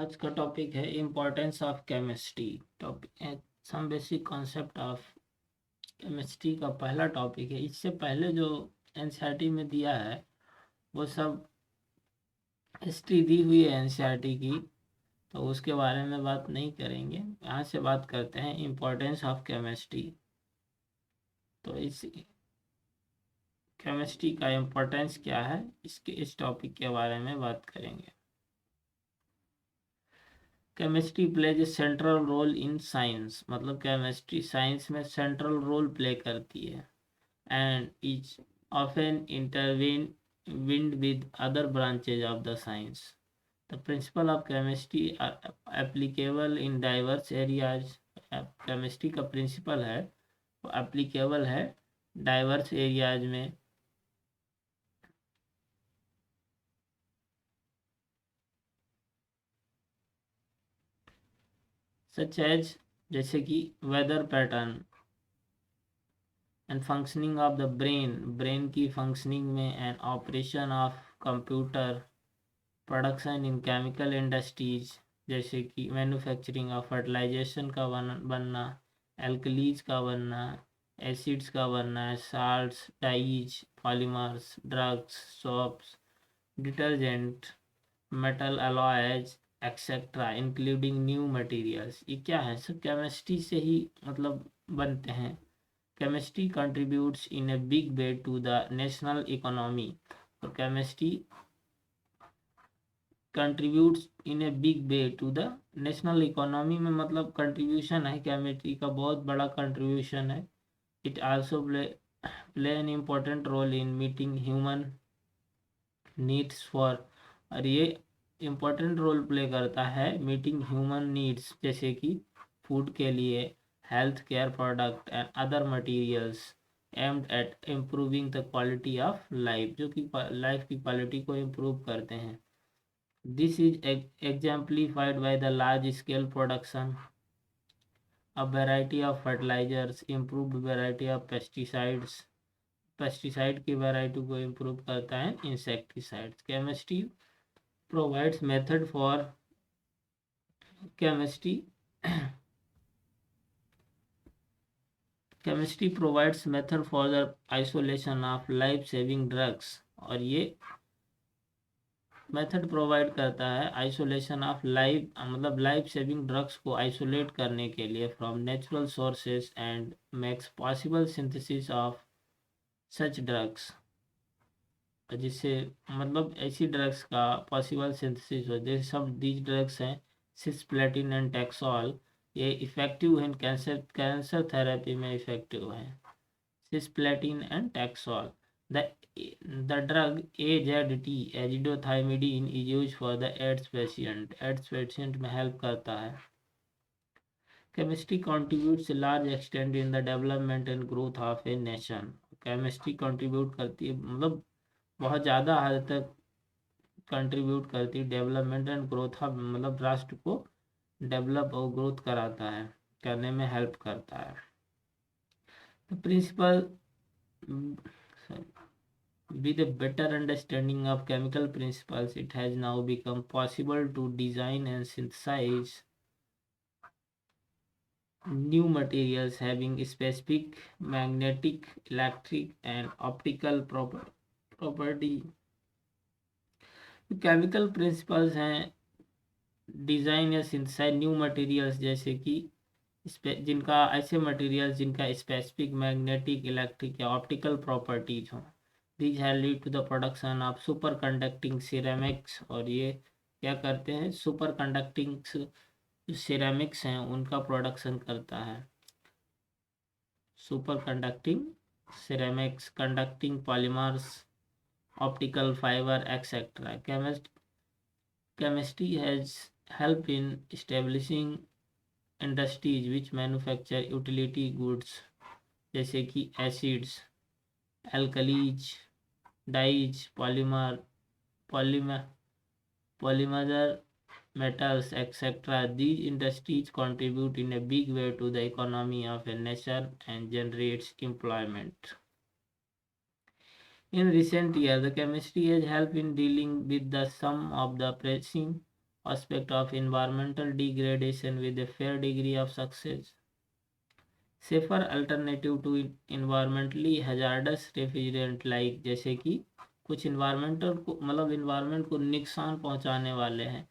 आज का टॉपिक है importance of chemistry. Topic some basic concept of chemistry का पहला टॉपिक है। इससे पहले जो एनसीईआरटी में दिया है वो सब हिस्ट्री दी हुई है एनसीईआरटी की, तो उसके बारे में बात नहीं करेंगे। यहाँ से बात करते हैं इम्पोर्टेंस ऑफ केमिस्ट्री। तो इस केमिस्ट्री का इम्पोर्टेंस क्या है, इस टॉपिक के बारे में बात करेंगे। Chemistry plays a central role in science, मतलब केमिस्ट्री साइंस में सेंट्रल रोल प्ले करती है and is often intervene with other branches of the science. The principle of chemistry are applicable in diverse areas. Chemistry का principle है वो applicable है diverse areas में। सच as जैसे कि weather pattern and functioning of the brain की functioning में and operation of computer, production in chemical industries जैसे कि मैन्युफैक्चरिंग ऑफ फर्टिलाइजेशन का बनना, एल्कलीज का बनना, एसिड्स का बनना, salts, dyes, polymers, drugs, soaps, detergent, metal alloys etcetera including new materials. ये क्या है, सब केमिस्ट्री से ही मतलब बनते हैं। Chemistry contributes in a big way to the national economy. तो chemistry contributes in a big way to the national economy में मतलब contribution है, chemistry का बहुत बड़ा contribution है। It also play an important role in meeting human needs for, और ये important role play करता है meeting human needs जैसे कि food के लिए, health care product and other materials aimed at improving the quality of life, जो कि लाइफ की क्वालिटी को इम्प्रूव करते हैं। This is exemplified by the large scale production of variety of fertilizers, improved variety of pesticides, pesticide की variety को improve करता है insecticides. Chemistry provides method for chemistry chemistry provides method for the isolation of life saving drugs, और ये method provide करता है isolation of life, मतलब life saving drugs को आइसोलेट करने के लिए from natural sources and makes possible synthesis of such drugs, जिससे मतलब ऐसी ड्रग्स का पॉसिबल सिंथेसिस हो। जैसे सब दीज ड्रग्स हैं सिस्प्लेटिन एंड टैक्सोल, ये इफेक्टिव हैं कैंसर थेरेपी में इफेक्टिव हैं cisplatin and taxol. The The drug AZT azidothymidine is use for the AIDS patient में हेल्प करता है। Chemistry contributes large extent in the development and growth of a nation. Chemistry contribute करती है, मतलब बहुत ज़्यादा हद तक कंट्रीब्यूट करती है डेवलपमेंट एंड ग्रोथ ऑफ, मतलब राष्ट्र को डेवलप और ग्रोथ कराता है, करने में हेल्प करता है। The principle With a better understanding of chemical principles, it has now become possible to design and synthesize new materials having specific magnetic, electric, and optical property. Chemical principles हैं design या synthesise new materials, जैसे कि जिनका ऐसे materials जिनका specific magnetic, electric या optical properties हों। These have lead to the production of superconducting ceramics, और ये क्या करते हैं, सुपर कंडक्टिंग सिरेमिक्स हैं उनका प्रोडक्शन करता है। Super conducting ceramics, conducting polymers, optical fibre etcetera. Chemistry has helped in establishing industries which manufacture utility goods जैसे कि acids, alkalis, dyes, polymer metals, etc. These industries contribute in a big way to the economy of a nation and generates employment. In recent years, the chemistry has helped in dealing with some of the pressing aspect of environmental degradation with a fair degree of success. Safer alternative to environmentally hazardous refrigerant like जैसे कि कुछ environmental को मतलब environment को नुकसान पहुंचाने वाले हैं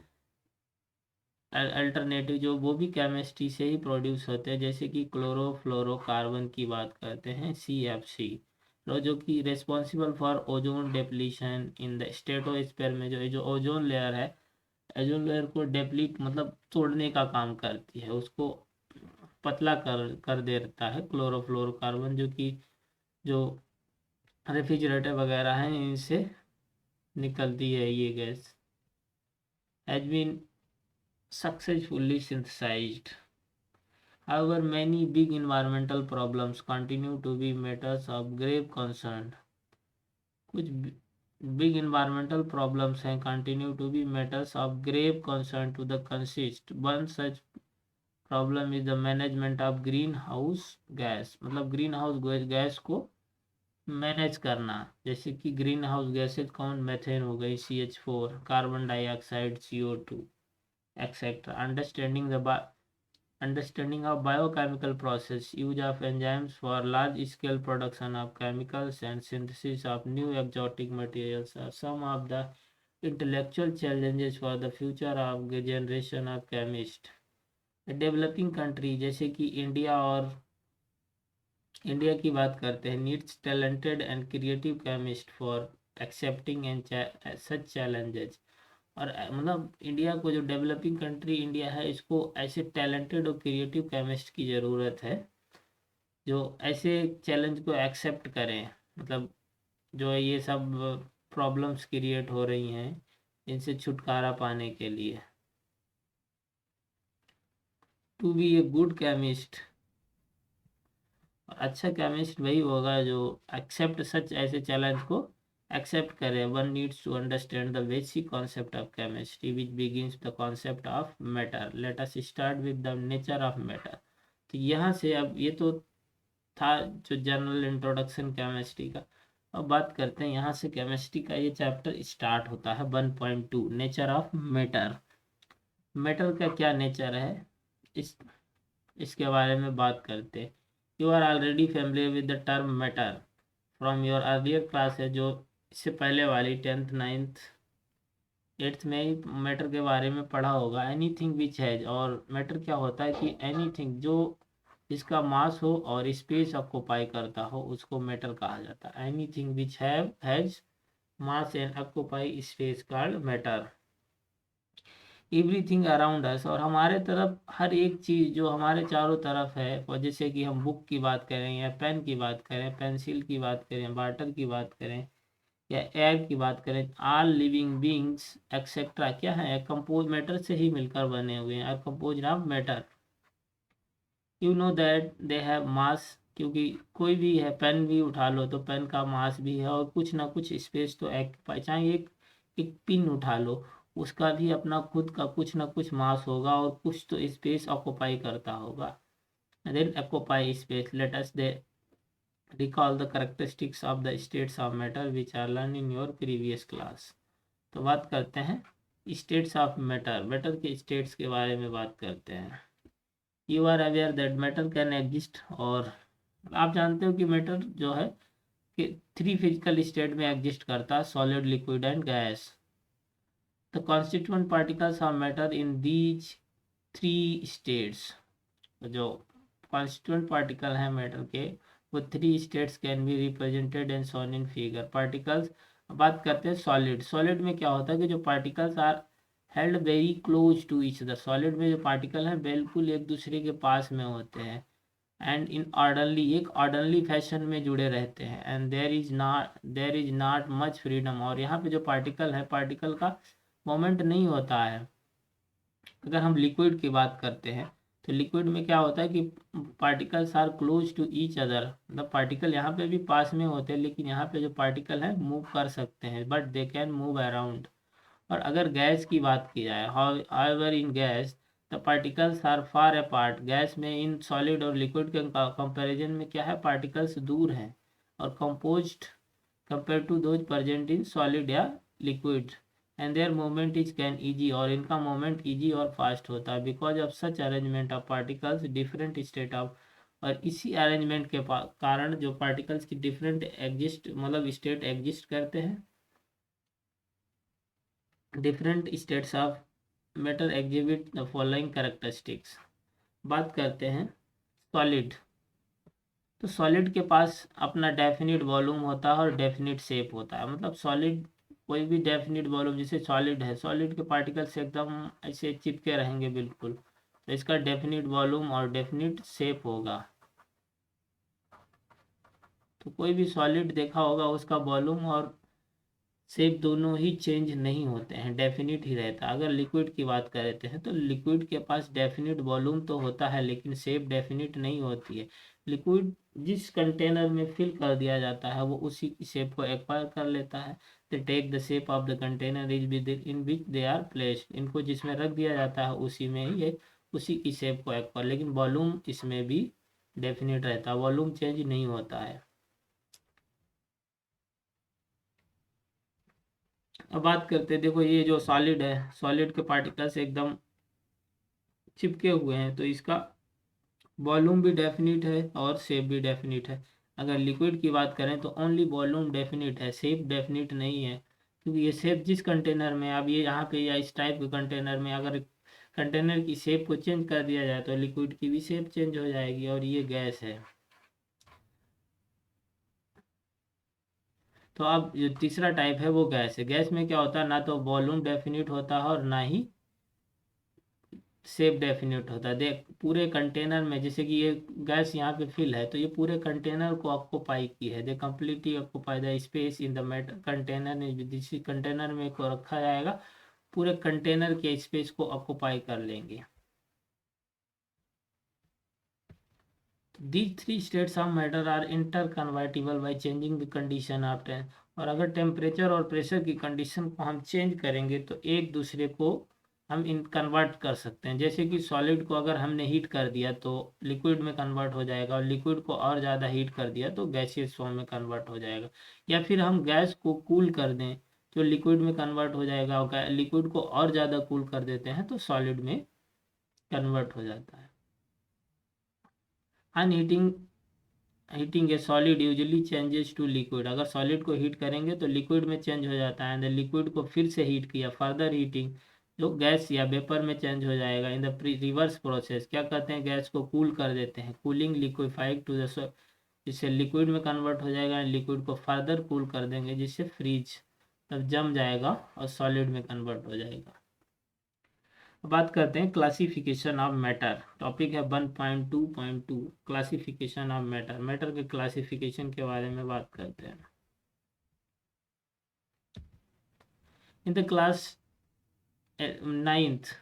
अल्टरनेटिव जो वो भी केमिस्ट्री से ही प्रोड्यूस होते हैं, जैसे कि क्लोरोफ्लोरोकार्बन की बात करते हैं CFC, जो कि responsible for ozone depletion in the stratosphere में जो ओजोन लेयर है, ओजोन लेयर को डिप्लीट मतलब तोड़ने का काम करती है, उसको पतला कर देता है क्लोरोफ्लोरोकार्बन, जो कि जो रेफ्रिजरेटर वगैरह हैं इनसे निकलती है ये gas, has been successfully synthesized. However, many big environmental problems continue to be matters of grave concern. कुछ big environmental problems हैं continue to be matters of grave concern to the consist. One such problem is the management of greenhouse gas. मतलब greenhouse gas को manage करना, जैसे कि green house gases कौन, methane हो गई, CH4, carbon dioxide, CO2 etcetera. Understanding of biochemical process, use of enzymes for large scale production of chemicals and synthesis of new exotic materials are some of the intellectual challenges for the future of the generation of chemists. A developing country जैसे कि India की बात करते हैं, needs talented and creative chemist for accepting and such challenges. और मतलब India को, जो डेवलपिंग कंट्री इंडिया है, इसको ऐसे टैलेंटेड और क्रिएटिव केमिस्ट की ज़रूरत है जो ऐसे चैलेंज को एक्सेप्ट करें, मतलब जो ये सब प्रॉब्लम्स क्रिएट हो रही हैं इनसे छुटकारा पाने के लिए. To be a good chemist, अच्छा केमिस्ट वही होगा जो एक्सेप्ट सच ऐसे चैलेंज को एक्सेप्ट करे. One needs to understand the basic concept of chemistry which begins the concept of matter. Let us start with the nature of matter. तो यहाँ से अब ये तो था जो जनरल इंट्रोडक्शन केमिस्ट्री का. अब बात करते हैं यहाँ से केमिस्ट्री का ये चैप्टर स्टार्ट होता है 1.2 नेचर ऑफ मैटर. मैटर का क्या नेचर है इसके बारे में बात करते हैं. You are already familiar with the term matter from your earlier class है, जो इससे पहले वाली 10th 9th 8th में ही मैटर के बारे में पढ़ा होगा. एनीथिंग विच हैज, और मैटर क्या होता है कि एनीथिंग जो जिसका मास हो और स्पेस ऑक्यूपाई करता हो उसको मैटर कहा जाता है. Anything which has mass and occupy space called matter. Everything around us, और हमारे तरफ हर एक चीज़ जो हमारे चारों तरफ है, और जैसे कि हम बुक की बात करें या पेन की बात करें, पेंसिल की बात करें, वाटर की बात करें या एयर की बात करें, ऑल लिविंग बींग्स एक्सेट्रा क्या है, कंपोज मैटर से ही मिलकर बने हुए हैं, और compose of matter. You know that they have मास, क्योंकि कोई भी है, पेन भी उठा लो तो पेन का मास भी है और कुछ ना कुछ स्पेस तो चाहे एक पिन उठा लो, उसका भी अपना खुद का कुछ ना कुछ मास होगा और कुछ तो स्पेस ऑक्यूपाई करता होगा. Then occupy space. Let us they recall the characteristics of the states of matter which are learned in your previous class. तो बात करते हैं states of matter, मैटर के states के बारे में बात करते हैं. You are aware that matter can exist, और आप जानते हो कि मैटर जो है कि 3 फिजिकल स्टेट में एग्जिस्ट करता है, solid, liquid and gas. The constituent particles of matter in these 3 states, जो कॉन्स्टिट्यूएंट पार्टिकल हैं मैटर के वो 3 states can be represented and shown in figure. Particles, बात करते हैं सॉलिड. सॉलिड में क्या होता है कि जो particles are held very close to each other, solid में जो पार्टिकल हैं बिल्कुल एक दूसरे के पास में होते हैं, एंड इन ऑर्डरली, एक ऑर्डरली फैशन में जुड़े रहते हैं, and there is not much freedom. और यहाँ पे जो पार्टिकल है, पार्टिकल का मोमेंट नहीं होता है. अगर हम लिक्विड की बात करते हैं तो लिक्विड में क्या होता है कि particles are close to each other, मतलब पार्टिकल यहाँ पे भी पास में होते हैं, लेकिन यहाँ पे जो पार्टिकल है मूव कर सकते हैं, but they can move around. और अगर गैस की बात की जाए, however in gas the particles are far apart. Gas में इन सॉलिड और लिक्विड के कंपैरिजन में क्या है, पार्टिकल्स दूर हैं और composed compare to those present in solid या liquid, and their movement is can easy, और इनका मूवमेंट ईजी और फास्ट होता है because of such arrangement of particles different state of, और इसी अरेंजमेंट के कारण जो पार्टिकल्स की डिफरेंट एग्जिस्ट मतलब स्टेट एग्जिस्ट करते हैं, different states of matter exhibit the following characteristics. बात करते हैं सॉलिड। तो सॉलिड के पास अपना डेफिनिट वॉल्यूम होता है और डेफिनिट शेप होता है। मतलब सॉलिड कोई भी डेफिनिट वॉल्यूम, जैसे सॉलिड है, सॉलिड के पार्टिकल्स एकदम ऐसे चिपके रहेंगे बिल्कुल, तो इसका डेफिनिट वॉल्यूम और डेफिनिट शेप होगा। तो कोई भी सॉलिड देखा होगा उसका वॉल्यूम और शेप दोनों ही चेंज नहीं होते हैं, डेफिनिट ही रहता है। अगर लिक्विड की बात करते हैं तो लिक्विड के पास डेफिनिट वॉल्यूम तो होता है लेकिन शेप डेफिनिट नहीं होती है। लिक्विड जिस कंटेनर में फिल कर दिया जाता है वो उसी शेप को एक्वायर कर लेता है। They take the shape of the container is within which they are placed, इनको जिसमें रख दिया जाता है उसी में ही ये उसी की शेप को एक्वायर, लेकिन वॉल्यूम इसमें भी डेफिनिट रहता है, वॉल्यूम चेंज नहीं होता है। अब बात करते हैं, देखो ये जो सॉलिड है, सॉलिड के पार्टिकल्स एकदम चिपके हुए हैं तो इसका वॉल्यूम भी डेफिनिट है और शेप भी डेफिनिट है। अगर लिक्विड की बात करें तो ओनली वॉल्यूम डेफिनिट है, शेप डेफिनिट नहीं है, क्योंकि ये शेप जिस कंटेनर में, अब ये यहाँ पे या इस टाइप के कंटेनर में अगर कंटेनर की शेप को चेंज कर दिया जाए तो लिक्विड की भी शेप चेंज हो जाएगी, और ये गैस है। तो अब जो तीसरा टाइप है वो गैस है। गैस में क्या होता है, ना तो वॉल्यूम डेफिनिट होता है और ना ही शेप डेफिनेट होता है। देख पूरे कंटेनर में, जैसे कि ये गैस यहाँ पे फिल है तो ये पूरे कंटेनर को ऑक्यूपाई की है, they completely occupy the space in the matter container ने, जिस कंटेनर में को रखा जाएगा पूरे कंटेनर के स्पेस को ऑक्यूपाई कर लेंगे। These three states of matter are interconvertible by changing the condition of time, और अगर टेम्परेचर और प्रेशर की कंडीशन को हम चेंज करेंगे तो एक दूसरे को हम इन कन्वर्ट कर सकते हैं। जैसे कि सॉलिड को अगर हमने हीट कर दिया तो लिक्विड में कन्वर्ट हो जाएगा, और लिक्विड को और ज़्यादा हीट कर दिया तो गैसियस फॉर्म में कन्वर्ट हो जाएगा। या फिर हम गैस को कूल कर दें तो लिक्विड में कन्वर्ट हो जाएगा, और लिक्विड को और ज़्यादा कूल कर देते हैं तो सॉलिड में कन्वर्ट हो जाता है। On heating heating a solid usually changes to liquid, अगर सॉलिड को हीट करेंगे तो लिक्विड में चेंज हो जाता है। एंड लिक्विड को फिर से हीट किया, फर्दर हीटिंग, जो गैस या वेपर में चेंज हो जाएगा। इन द रिवर्स प्रोसेस क्या कहते हैं, गैस को कूल कर देते हैं, कूलिंग लिक्विफाइड टू द, जिससे लिक्विड में कन्वर्ट हो जाएगा। लिक्विड को फर्दर कूल कर देंगे जिससे फ्रीज तब जम जाएगा और सॉलिड में कन्वर्ट हो जाएगा। बात करते हैं क्लासिफिकेशन ऑफ मैटर, टॉपिक है 1.2.2 क्लासिफिकेशन ऑफ मैटर। मैटर के क्लासिफिकेशन के बारे में बात करते हैं। In the class 9th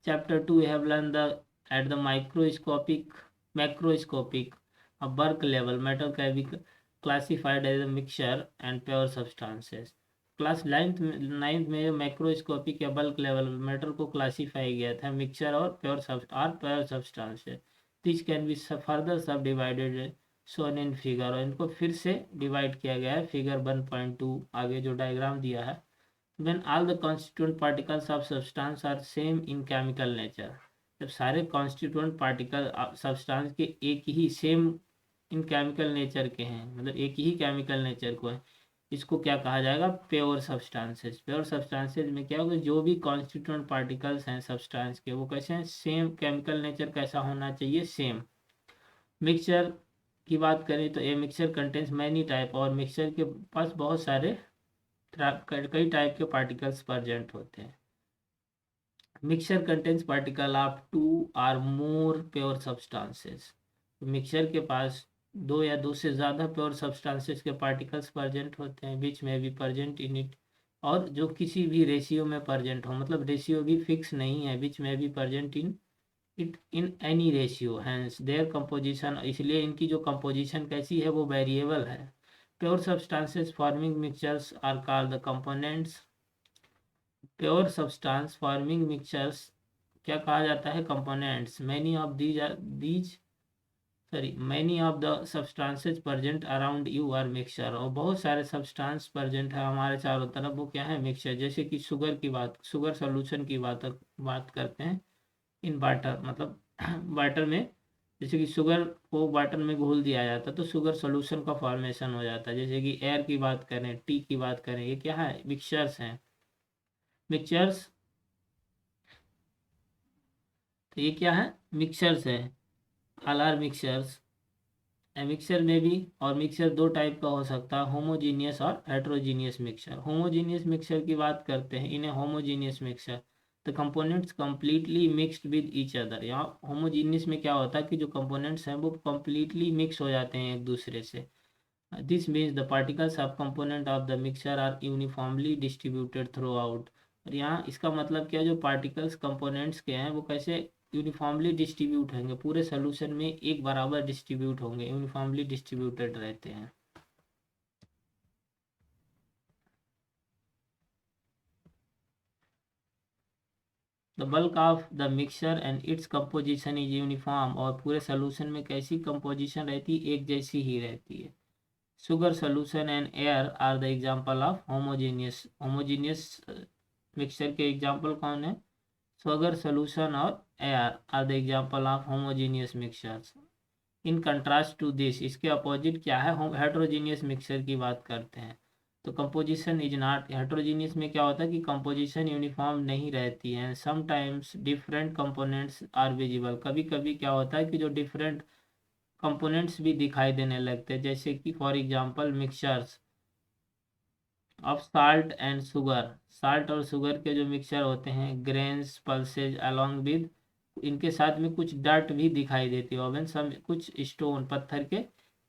chapter 2 we have learned the at the macroscopic a bulk level matter can be classified as a mixture and pure substances। Class ninth में macroscopic या bulk level matter को classify गया था mixture और pure substance. This can be further सब divided shown in figure, और इनको फिर से डिवाइड किया गया है फिगर 1.2 आगे जो डायग्राम दिया है। when all the constituent particles of substance are same in chemical nature, जब सारे constituent particle substance के एक ही सेम इन केमिकल नेचर के हैं, मतलब एक ही केमिकल नेचर को है, इसको क्या कहा जाएगा, प्योर सब्सटेंसेस। प्योर सब्सटेंसेस में क्या होगा, जो भी कॉन्स्टिट्यूएंट पार्टिकल्स हैं सब्सटेंस के वो कैसे हैं, सेम केमिकल नेचर कैसा होना चाहिए, सेम। मिक्सचर की बात करें तो a mixture contains many type, और मिक्सचर के पास बहुत सारे कई टाइप के पार्टिकल्स प्रेजेंट होते हैं। मिक्सचर कंटेंस पार्टिकल ऑफ 2 और मोर प्योर सब्सटेंसेस, मिक्सचर के पास दो या दो से ज़्यादा प्योर सब्सटेंसेस के पार्टिकल्स प्रेजेंट होते हैं, बीच में भी प्रेजेंट इन इट, और जो किसी भी रेशियो में प्रेजेंट हो, मतलब रेशियो भी फिक्स नहीं है, बीच में भी present in it in any ratio, hence their composition, इसलिए इनकी जो कंपोजिशन कैसी है वो वेरिएबल है। Pure substances forming mixtures are called the components. Pure substance forming mixtures क्या कहा जाता है, components. Many of these sorry many of the substances present around you are mixture, और बहुत सारे सब्सटेंस प्रेजेंट है हमारे चारों तरफ, वो क्या है, मिक्सचर। जैसे कि शुगर की बात, शुगर सोल्यूशन की बात करते हैं इन वाटर, मतलब वाटर में जैसे कि शुगर को वाटर में घोल दिया जाता है तो शुगर सोल्यूशन का फॉर्मेशन हो जाता है। जैसे कि एयर की बात करें, टी की बात करें, ये क्या है, मिक्सचर्स हैं। मिक्सचर्स, तो ये क्या है, मिक्सचर्स है, ऑल आर मिक्सचर्स। मिक्सचर में भी, और मिक्सचर दो टाइप का हो सकता है, होमोजीनियस और हेट्रोजीनियस मिक्सचर। होमोजीनियस मिक्सचर की बात करते हैं, इन्हें homogeneous mixture, the components completely mixed with each other. यहाँ होमोजीनियस में क्या होता है कि जो कंपोनेंट्स हैं वो कंप्लीटली मिक्स हो जाते हैं एक दूसरे से। दिस मीन्स द पार्टिकल सब component of the mixture are uniformly distributed throughout. और यहाँ इसका मतलब क्या है, जो पार्टिकल्स कंपोनेंट्स के हैं वो कैसे यूनिफॉर्मली डिस्ट्रीब्यूट होंगे, पूरे सोल्यूशन में एक बराबर डिस्ट्रीब्यूट होंगे, यूनिफॉर्मली डिस्ट्रीब्यूटेड रहते हैं। The bulk of the mixture and its composition is uniform, और पूरे सोल्यूशन में कैसी कंपोजिशन रहती है, एक जैसी ही रहती है। Sugar solution and air are the example of homogeneous. Homogeneous mixture के एग्जाम्पल कौन है, शुगर सोल्यूशन और air are the example of homogeneous mixtures. In contrast to this, इसके अपोजिट क्या है, हम हेट्रोजीनियस मिक्सचर की बात करते हैं। तो कंपोजिशन इज नॉट, हेट्रोजीनियस में क्या होता है कि कंपोजिशन यूनिफॉर्म नहीं रहती है। Sometimes different components are visible, कभी कभी क्या होता है कि जो डिफरेंट कंपोनेंट्स भी दिखाई देने लगते हैं। जैसे कि for example mixtures of salt and sugar, salt और शुगर के जो मिक्सचर होते हैं, ग्रेन्स पल्सेज अलॉन्ग विद, इनके साथ में कुछ डर्ट भी दिखाई देती है, ओवन सब कुछ स्टोन पत्थर के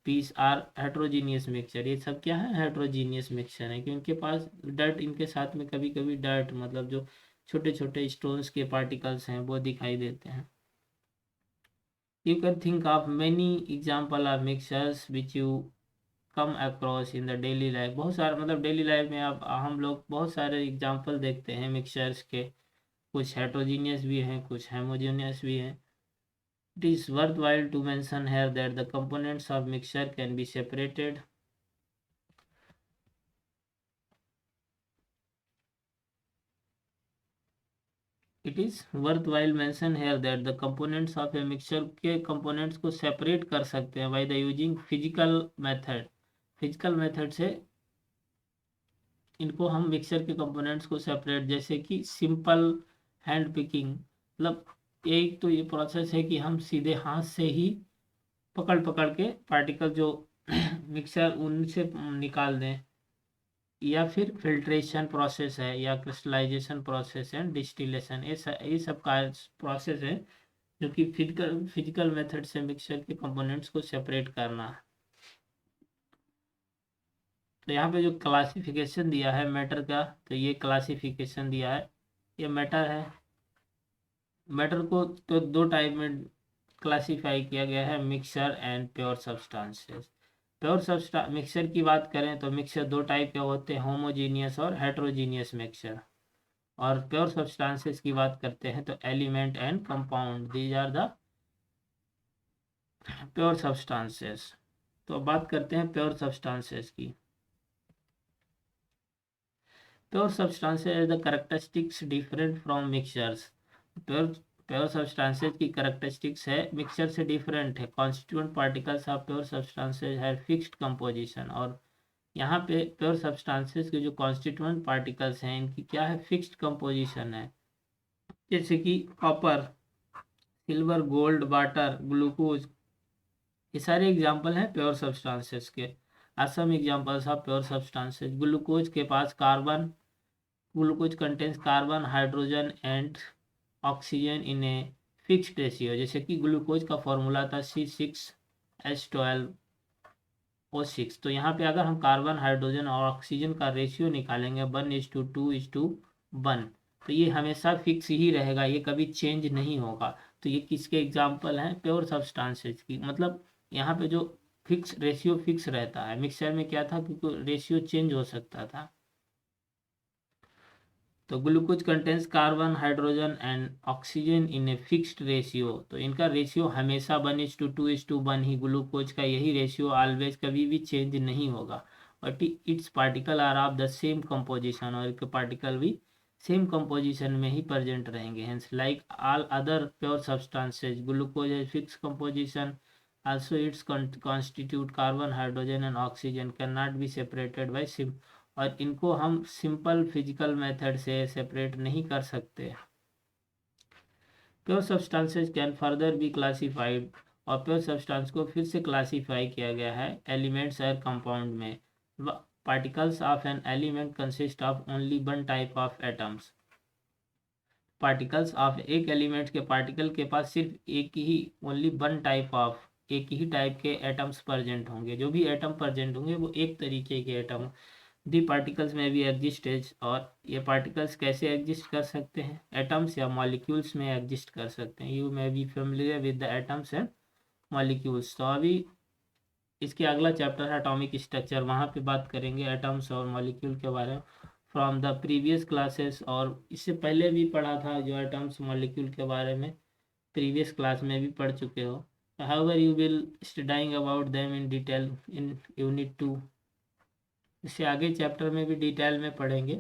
पीस आर हेट्रोजीनियस मिक्सचर। ये सब क्या है, हेट्रोजीनियस मिक्सचर है कि उनके पास डर्ट, इनके साथ में कभी कभी डर्ट मतलब जो छोटे छोटे स्टोन्स के पार्टिकल्स हैं वो दिखाई देते हैं। You can think of many example of mixtures which you come across in the daily life. बहुत सारे मतलब डेली लाइफ में अब हम लोग बहुत सारे एग्जांपल देखते हैं मिक्सचर्स के, कुछ हेट्रोजीनियस भी हैं, कुछ हेमोजीनियस भी हैं। It is worthwhile to mention here that the components of mixture can be separated. It is worthwhile mention here that the components of a mixture के कंपोनेंट्स को separate कर सकते हैं by the using physical method. Physical method से इनको हम mixture के components को सेपरेट, जैसे कि सिंपल हैंड पिकिंग, मतलब एक तो ये प्रोसेस है कि हम सीधे हाथ से ही पकड़ पकड़ के पार्टिकल जो मिक्सचर उनसे निकाल दें, या फिर फिल्ट्रेशन प्रोसेस है, या क्रिस्टलाइजेशन प्रोसेस है, डिस्टिलेशन, ये सब का प्रोसेस है जो कि फिजिकल फिजिकल मेथड से मिक्सचर के कंपोनेंट्स को सेपरेट करना है। तो यहाँ पे जो क्लासिफिकेशन दिया है मैटर का, तो ये क्लासिफिकेशन दिया है, ये मैटर है। मैटर को तो दो टाइप में क्लासिफाई किया गया है, mixture and pure substances. Pure substance mixture की बात करें तो मिक्सचर दो टाइप के होते हैं, होमोजीनियस और हेट्रोजीनियस मिक्सचर। और प्योर सब्सटेंसेस की बात करते हैं तो element and compound, these are the pure substances. तो अब बात करते हैं प्योर सब्सटेंसेस की। Pure substances the characteristics different from mixtures. Pure pure substances की कैरेक्टरिस्टिक्स है मिक्सचर से डिफरेंट है। Constituent particles of pure substances है फिक्स्ड कंपोजिशन, और यहाँ पे प्योर सब्सटेंसेस के जो कॉन्स्टिट्यूएंट पार्टिकल्स हैं इनकी क्या है, फिक्स्ड कंपोजिशन है। जैसे कि copper, silver, gold, water, glucose, ये सारे एग्जाम्पल हैं प्योर सब्सटेंसेस के। Are some examples of pure substances. Glucose के पास carbon, glucose contains carbon, hydrogen and oxygen in a fixed ratio. जैसे कि ग्लूकोज का फॉर्मूला था C6H12O6। तो यहाँ पे अगर हम कार्बन, हाइड्रोजन और ऑक्सीजन का रेशियो निकालेंगे 1:2:1, तो ये हमेशा फिक्स ही रहेगा, ये कभी चेंज नहीं होगा। तो ये किसके एग्जाम्पल हैं, प्योर सब्सटेंसेस की। मतलब यहाँ पे जो फिक्स रेशियो फिक्स रहता है, मिक्सचर में क्या था, क्योंकि रेशियो चेंज हो सकता था। तो glucose contains carbon, hydrogen and oxygen in a fixed ratio. तो इनका रेशियो हमेशा 1:2:1 ही, ग्लूकोज का यही रेशियो ऑलवेज कभी भी चेंज नहीं होगा। But its particle are of the same composition, और इनके पार्टिकल भी सेम कंपोजिशन में ही प्रेजेंट रहेंगे। Hence like all other pure substances, glucose है fix composition, also its constitute carbon, hydrogen and oxygen cannot be separated by और इनको हम सिंपल फिजिकल मेथड से सेपरेट नहीं कर सकते। Pure substances can further be classified, और प्योर सब्सटेंस को फिर से क्लासीफाई किया गया है एलिमेंट्स और कंपाउंड में। Particles of an element consist of only one type of atoms. Particles of एक एलिमेंट के पार्टिकल के पास सिर्फ एक ही, ओनली वन टाइप ऑफ, एक ही टाइप के एटम्स प्रेजेंट होंगे। जो भी एटम प्रेजेंट होंगे वो एक तरीके के एटम। दी पार्टिकल्स में भी एग्जिस्ट एज, और ये पार्टिकल्स कैसे एग्जिस्ट कर सकते हैं, एटम्स या मॉलिक्यूल्स में एग्जिस्ट कर सकते हैं। You may be familiar with the atoms and molecules. तो अभी इसके अगला चैप्टर है एटॉमिक स्ट्रक्चर, वहाँ पे बात करेंगे एटम्स और मॉलिक्यूल के बारे में फ्रॉम द प्रीवियस क्लासेस। और इससे पहले भी पढ़ा था जो एटम्स मॉलिक्यूल के बारे में, प्रीवियस क्लास में भी पढ़ चुके हो। However, you will studying about them in detail in unit 2। इससे आगे चैप्टर में भी डिटेल में पढ़ेंगे।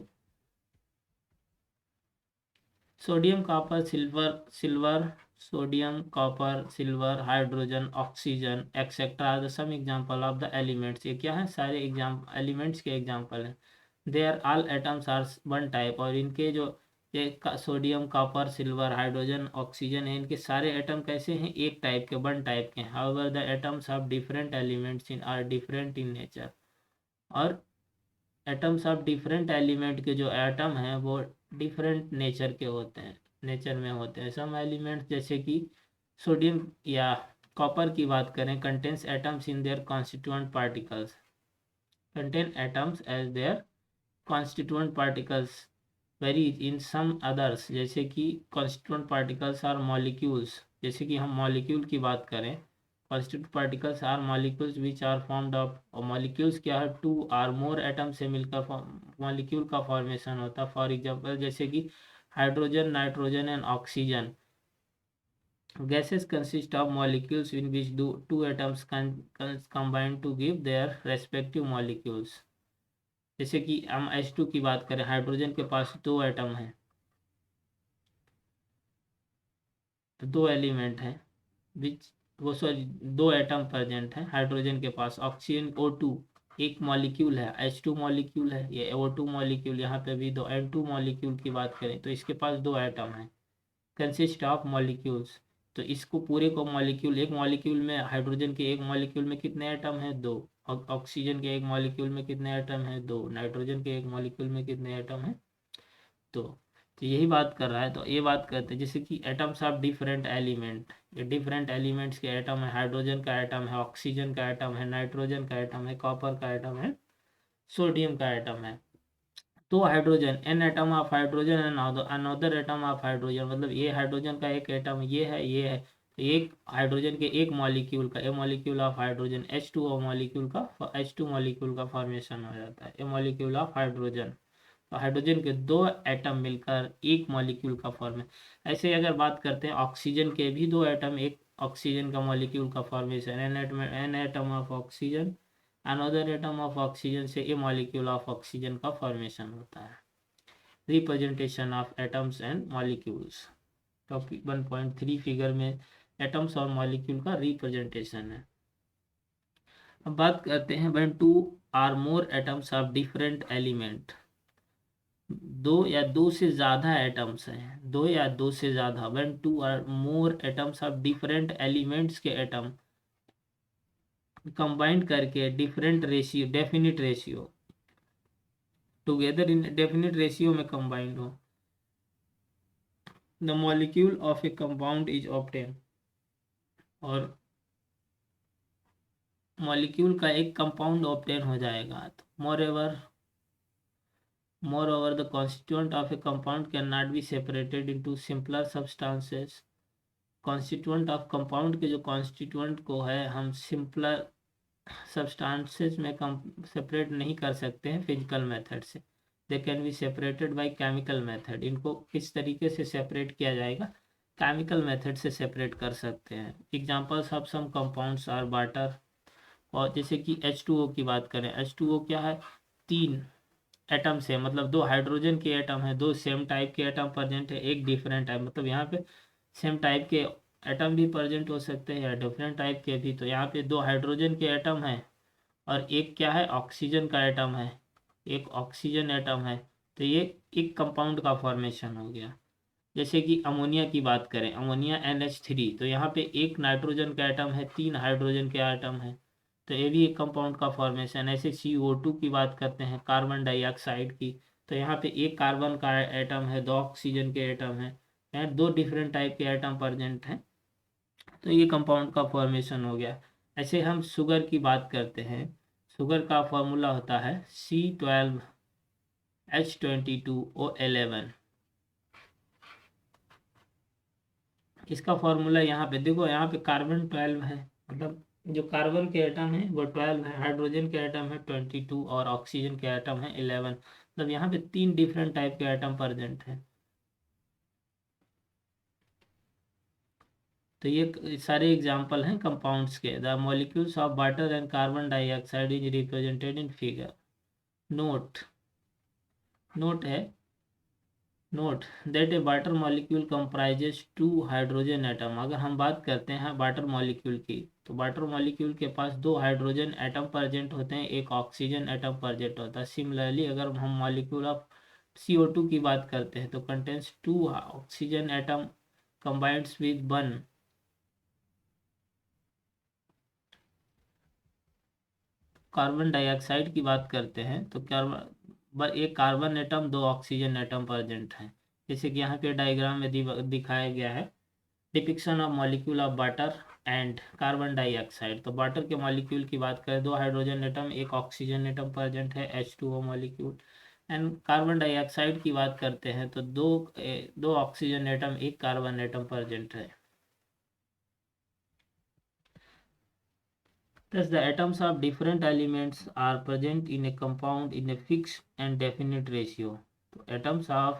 Sodium, copper, silver, sodium, copper, silver, hydrogen, oxygen etcetera are the some example of the elements. ये क्या है, सारे एलिमेंट्स के एग्जांपल हैं। They are all atoms are one type, और इनके जो ये sodium, copper, silver, hydrogen, oxygen है, इनके सारे एटम कैसे हैं, एक टाइप के, वन टाइप के हैं। However the atoms of different elements in are different in nature, और एटम्स ऑफ डिफरेंट एलिमेंट के जो एटम हैं वो डिफरेंट नेचर के होते हैं, नेचर में होते हैं। सम एलिमेंट्स जैसे कि सोडियम या कॉपर की बात करें, contains atoms in their constituent particles, contain atoms as their constituent particles. Very in some others, जैसे कि कॉन्स्टिट्यूएंट पार्टिकल्स आर मॉलिक्यूल्स। जैसे कि हम मॉलिक्यूल की बात करें, constituent particles are molecules which are formed of, और मॉलिक्यूल्स क्या है, टू आर मोर एटम से मिलकर मॉलिक्यूल का फॉर्मेशन होता है। फॉर एग्जांपल जैसे कि hydrogen, nitrogen and oxygen. Gases consist of molecules in which two atoms combine to give their respective molecules। जैसे कि हम H2 की बात करें, हाइड्रोजन के पास दो एटम हैं, तो दो एलिमेंट हैं विच, वो सॉरी दो एटम प्रेजेंट है हाइड्रोजन के पास। ऑक्सीजन O2 एक मॉलिक्यूल है, H2 मॉलिक्यूल है, ये O2 मॉलिक्यूल, यहाँ पे भी दो N2 मॉलिक्यूल की बात करें तो इसके पास दो एटम है, कंसिस्ट ऑफ मॉलिक्यूल्स। तो इसको पूरे को मॉलिक्यूल, एक मॉलिक्यूल में हाइड्रोजन के एक मॉलिक्यूल में कितने एटम हैं, दो। ऑक्सीजन के एक मॉलिक्यूल में कितने एटम हैं, दो। नाइट्रोजन के एक मॉलिक्यूल में कितने एटम हैं, दो। तो यही बात कर रहा है। तो ये बात करते हैं जैसे कि एटम्स ऑफ डिफरेंट एलिमेंट, ये डिफरेंट एलिमेंट्स के एटम है, हाइड्रोजन का एटम है, ऑक्सीजन का एटम है, नाइट्रोजन का एटम है, कॉपर का एटम है, सोडियम का एटम है। तो hydrogen, N atom of hydrogen and another atom of hydrogen, मतलब ये हाइड्रोजन का एक एटम ये है, ये है। तो एक हाइड्रोजन के एक मॉलिक्यूल का, a molecule of hydrogen, H2O molecule का, H2 मॉलिक्यूल का फॉर्मेशन हो जाता है, ए मॉलिक्यूल ऑफ हाइड्रोजन। तो हाइड्रोजन के दो एटम मिलकर एक मॉलिक्यूल का फॉर्म है। ऐसे अगर बात करते हैं ऑक्सीजन के भी दो एटम, एक ऑक्सीजन का मॉलिक्यूल का formation, an atom of oxygen, another atom of oxygen से ए मॉलिक्यूल ऑफ ऑक्सीजन का फॉर्मेशन होता है। Representation of atoms and molecules, topic 1.3 figure में एटम्स और मॉलिक्यूल का रिप्रेजेंटेशन है। अब बात करते हैं when two or more atoms of different element, दो या दो से ज्यादा एटम्स हैं, दो या दो से ज्यादा, when two or more atoms of different elements के एटम कंबाइंड करके different ratio, definite ratio, together in definite ratio में कंबाइंड हो, the molecule of a compound is obtain, और मॉलिक्यूल का एक कंपाउंड ऑब्टेन हो जाएगा। तो moreover the constituent of a compound cannot be separated into simpler substances। Constituent of compound के जो कॉन्स्टिट्यूएंट को है हम सिंपलर सब्सटेंसेस में सेपरेट नहीं कर सकते हैं फिजिकल मेथड से। They can be separated by chemical method. इनको किस तरीके से सेपरेट किया जाएगा, केमिकल मेथड से सेपरेट कर सकते हैं। Examples of some compounds are water, और जैसे कि H2O की बात करें, H2O क्या है, 3 एटम से, मतलब 2 हाइड्रोजन के एटम है, 2 सेम टाइप के एटम प्रेजेंट है, एक डिफरेंट टाइप, मतलब यहाँ पे सेम टाइप के एटम भी प्रेजेंट हो सकते हैं या डिफरेंट टाइप के भी। तो यहाँ पे 2 हाइड्रोजन के एटम हैं और एक क्या है, ऑक्सीजन का एटम है, एक ऑक्सीजन एटम है। तो ये एक कंपाउंड का फॉर्मेशन हो गया। जैसे कि अमोनिया की बात करें, अमोनिया NH3, तो यहाँ पे एक नाइट्रोजन का एटम है, 3 हाइड्रोजन के एटम है, तो ये भी एक कंपाउंड का फॉर्मेशन। ऐसे CO2 की बात करते हैं, कार्बन डाइऑक्साइड की, तो यहाँ पे एक कार्बन का एटम है, 2 ऑक्सीजन के एटम है, यहाँ 2 डिफरेंट टाइप के एटम प्रेजेंट हैं, तो ये कंपाउंड का फॉर्मेशन हो गया। ऐसे हम शुगर की बात करते हैं, शुगर का फॉर्मूला होता है C12H22O11। इसका फॉर्मूला यहाँ पे देखो, यहाँ पे कार्बन 12 है, मतलब जो कार्बन के एटम है वो 12 है, हाइड्रोजन के एटम है 22 और ऑक्सीजन के एटम है 11, मतलब यहाँ पे 3 डिफरेंट टाइप के एटम प्रेजेंट है। तो ये सारे एग्जांपल हैं कंपाउंड्स के। The molecules of water and carbon dioxide is represented in figure. Note, note है, note that a water molecule comprises 2 hydrogen atom. अगर हम बात करते हैं वाटर मॉलिक्यूल की, तो वाटर मॉलिक्यूल के पास 2 हाइड्रोजन एटम प्रेजेंट होते हैं, एक ऑक्सीजन एटम प्रेजेंट होता है। सिमिलरली अगर हम मॉलिक्यूल ऑफ CO2 की बात करते हैं, तो contains 2 oxygen atom combined with 1। Carbon dioxide की बात करते हैं, तो एक carbon atom 2 oxygen atom present हैं, जैसे कि यहाँ पे डायग्राम में दिखाया गया है। Depiction of molecule of water and carbon dioxide. तो वाटर के मॉलिक्यूल की बात करें, 2 हाइड्रोजन एटम, एक ऑक्सीजन एटम प्रेजेंट है, H2O molecule. And carbon dioxide की बात करते हैं, तो दो ऑक्सीजन एटम, एक कार्बन एटम प्रेजेंट है। Thus, the atoms of different elements are present in a compound in a fixed and definite ratio. तो atoms of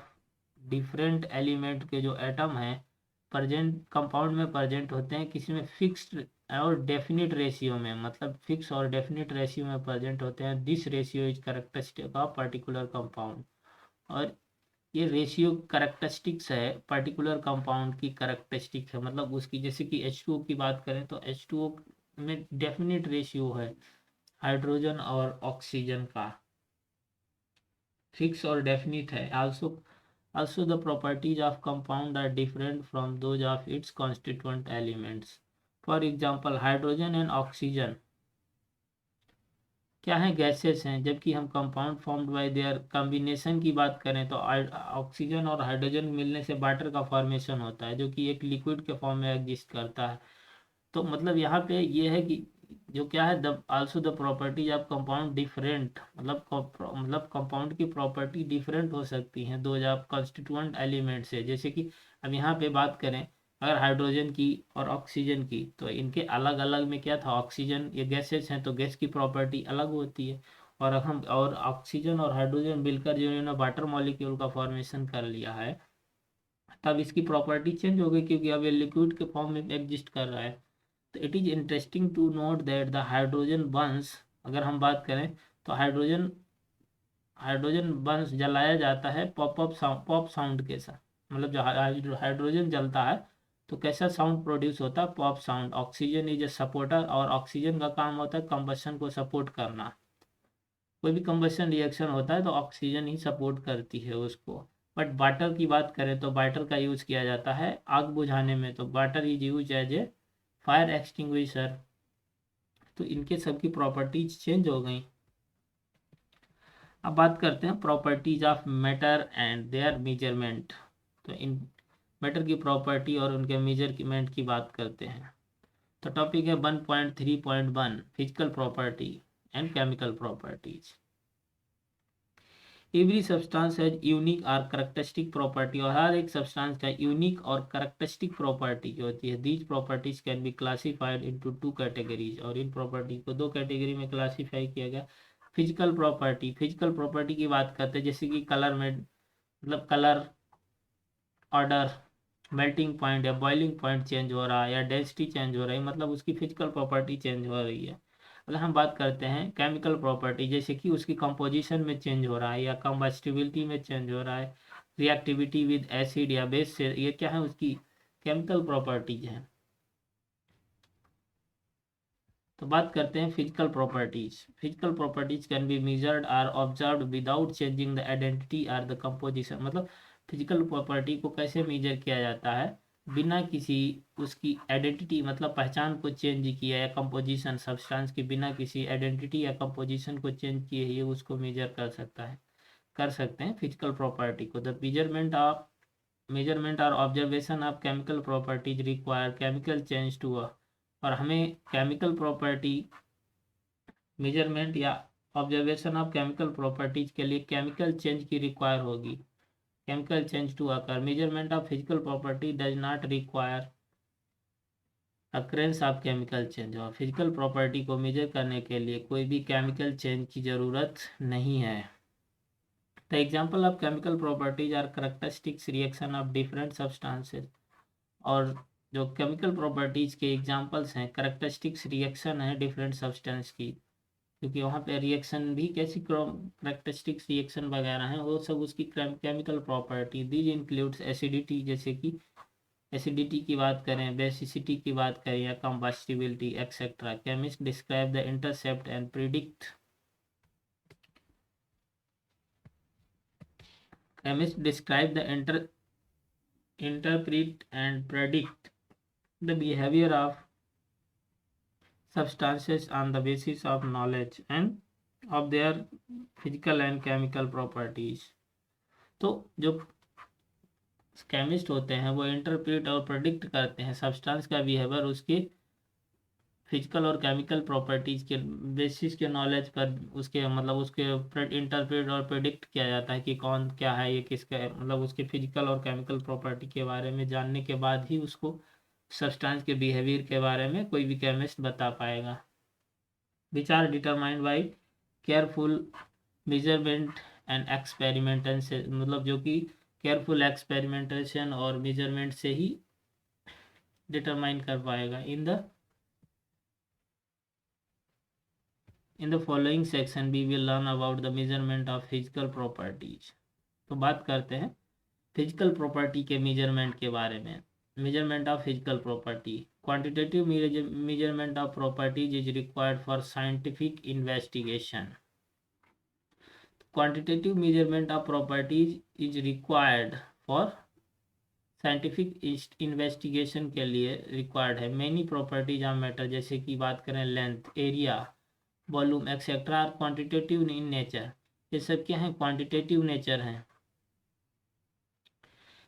different element के जो atom हैं present compound में present होते हैं, किसी में fixed और definite ratio में, मतलब fixed और definite ratio में present होते हैं। This ratio is characteristic of particular compound। और ये रेशियो करेक्टरिस्टिक्स है पर्टिकुलर कंपाउंड की, करेक्टरिस्टिक है, मतलब उसकी। जैसे कि H2O की बात करें, तो H2O में डेफिनेट रेशियो है हाइड्रोजन और ऑक्सीजन का, फिक्स और डेफिनेट है। also the properties of compound are different from those of its constituent elements. For example, hydrogen and oxygen क्या है, गैसेस हैं, जबकि हम compound formed by there combination की बात करें, तो ऑक्सीजन और हाइड्रोजन मिलने से वाटर का फॉर्मेशन होता है, जो कि एक लिक्विड के फॉर्म में एग्जिस्ट करता है। तो मतलब यहाँ पे ये है कि जो क्या है, the also the properties of compound different, मतलब कंपाउंड की प्रॉपर्टी डिफरेंट हो सकती हैं दो जब कॉन्स्टिट्यूएंट एलिमेंट से। जैसे कि अब यहाँ पे बात करें अगर हाइड्रोजन की और ऑक्सीजन की, तो इनके अलग अलग में क्या था, ऑक्सीजन, ये गैसेस हैं तो गैस की प्रॉपर्टी अलग होती है, और हम और ऑक्सीजन और हाइड्रोजन मिलकर जो इन्होंने वाटर मॉलिक्यूल का फॉर्मेशन कर लिया है, तब इसकी प्रॉपर्टी चेंज हो गई, क्योंकि अब ये लिक्विड के फॉर्म में एग्जिस्ट कर रहा है। तो it is interesting to note that the hydrogen burns, अगर हम बात करें तो हाइड्रोजन बंस जलाया जाता है पॉप साउंड के साथ, मतलब जो हाइड्रोजन जलता है तो कैसा साउंड प्रोड्यूस होता है, pop sound. Oxygen is a supporter, और ऑक्सीजन का काम होता है कंबशन को सपोर्ट करना। कोई भी कंबशन रिएक्शन होता है तो ऑक्सीजन ही सपोर्ट करती है उसको। बट वाटर की बात करें तो वाटर का यूज किया जाता है आग बुझाने में, तो water is use as a fire extinguisher. तो इनके सबकी प्रॉपर्टीज चेंज हो गई। अब बात करते हैं properties of matter and there measurement. तो इन मैटर की प्रॉपर्टी और उनके मेजरमेंट की बात करते हैं। तो टॉपिक है 1.3.1 physical property and chemical properties. Every substance has unique और करेक्टरिस्टिक प्रॉपर्टी, और हर एक सब्सटेंस का यूनिक और करेक्टरिस्टिक प्रॉपर्टी जो होती है, these properties can be classified into 2 categories. और इन प्रॉपर्टी को 2 कैटेगरी में क्लासीफाई किया गया। फिजिकल प्रॉपर्टी की बात करते हैं, जैसे कि कलर में, मतलब कलर, ऑर्डर, मेल्टिंग पॉइंट या बॉइलिंग पॉइंट चेंज हो रहा है, या डेंसिटी चेंज हो रही है, मतलब उसकी फिजिकल प्रॉपर्टी चेंज हो रही है। अगर हम बात करते हैं केमिकल प्रॉपर्टी, जैसे कि उसकी कंपोजिशन में चेंज हो रहा है, या कंबस्टिबिलिटी में चेंज हो रहा है, रिएक्टिविटी विद एसिड या बेस से, ये क्या है, उसकी केमिकल प्रॉपर्टीज हैं। तो बात करते हैं physical properties can be measured or observed without changing the identity or the composition. मतलब फिजिकल प्रॉपर्टी को कैसे मेजर किया जाता है, बिना किसी उसकी आइडेंटिटी मतलब पहचान को चेंज किया, या कंपोजिशन सब्सटेंस की बिना किसी आइडेंटिटी या कंपोजिशन को चेंज किए ये उसको मेजर कर सकते हैं फिजिकल प्रॉपर्टी को। द मेजरमेंट और observation of chemical properties require chemical change to और हमें केमिकल प्रॉपर्टी मेजरमेंट या ऑब्जर्वेशन ऑफ केमिकल प्रॉपर्टीज के लिए केमिकल चेंज की रिक्वायर होगी, chemical change to occur. Measurement of physical property does not require occurrence of chemical change. और physical property को measure करने के लिए कोई भी केमिकल चेंज की ज़रूरत नहीं है। The example of chemical properties are characteristics reaction of different substances. और जो केमिकल प्रॉपर्टीज के एग्जांपल्स हैं, करेक्टरिस्टिक्स रिएक्शन है डिफरेंट सब्सटेंस की, क्योंकि वहाँ पे रिएक्शन भी कैसी करेक्टरिस्टिक्स रिएक्शन वगैरह हैं, वो सब उसकी chemical property. These includes acidity, जैसे कि एसिडिटी की बात करें, बेसिसिटी की बात करें, या combustibility etcetera. Chemist describe the intercept and predict chemist describe the interpret and predict the behavior of substances on the basis of knowledge and of their physical and chemical properties। तो जो chemist होते हैं वो interpret और predict करते हैं substance का behaviour उसके फिजिकल और केमिकल प्रॉपर्टीज के बेसिस के नॉलेज पर, उसके मतलब उसके इंटरप्रेट और प्रेडिक्ट किया जाता है कि कौन क्या है, ये किसका है, मतलब उसके फिजिकल और केमिकल प्रॉपर्टी के बारे में जानने के बाद ही उसको सब्सटेंस के बिहेवियर के बारे में कोई भी केमिस्ट बता पाएगा। Which are determined by careful measurement and experimentation, मतलब जो कि केयरफुल एक्सपेरिमेंटेशन और मेजरमेंट से ही डिटरमाइन कर पाएगा। In the following section we will learn about the measurement of physical properties। तो बात करते हैं फिजिकल प्रॉपर्टी के मेजरमेंट के बारे में। Measurement of physical property, quantitative measurement of properties is required for scientific investigation. Quantitative measurement of properties is required for scientific investigation के लिए रिक्वायर्ड है। मेनी प्रॉपर्टीज ऑफ मैटर, जैसे कि बात करें length, area, volume etcetera are quantitative in nature. ये सब क्या है, क्वांटिटेटिव नेचर हैं।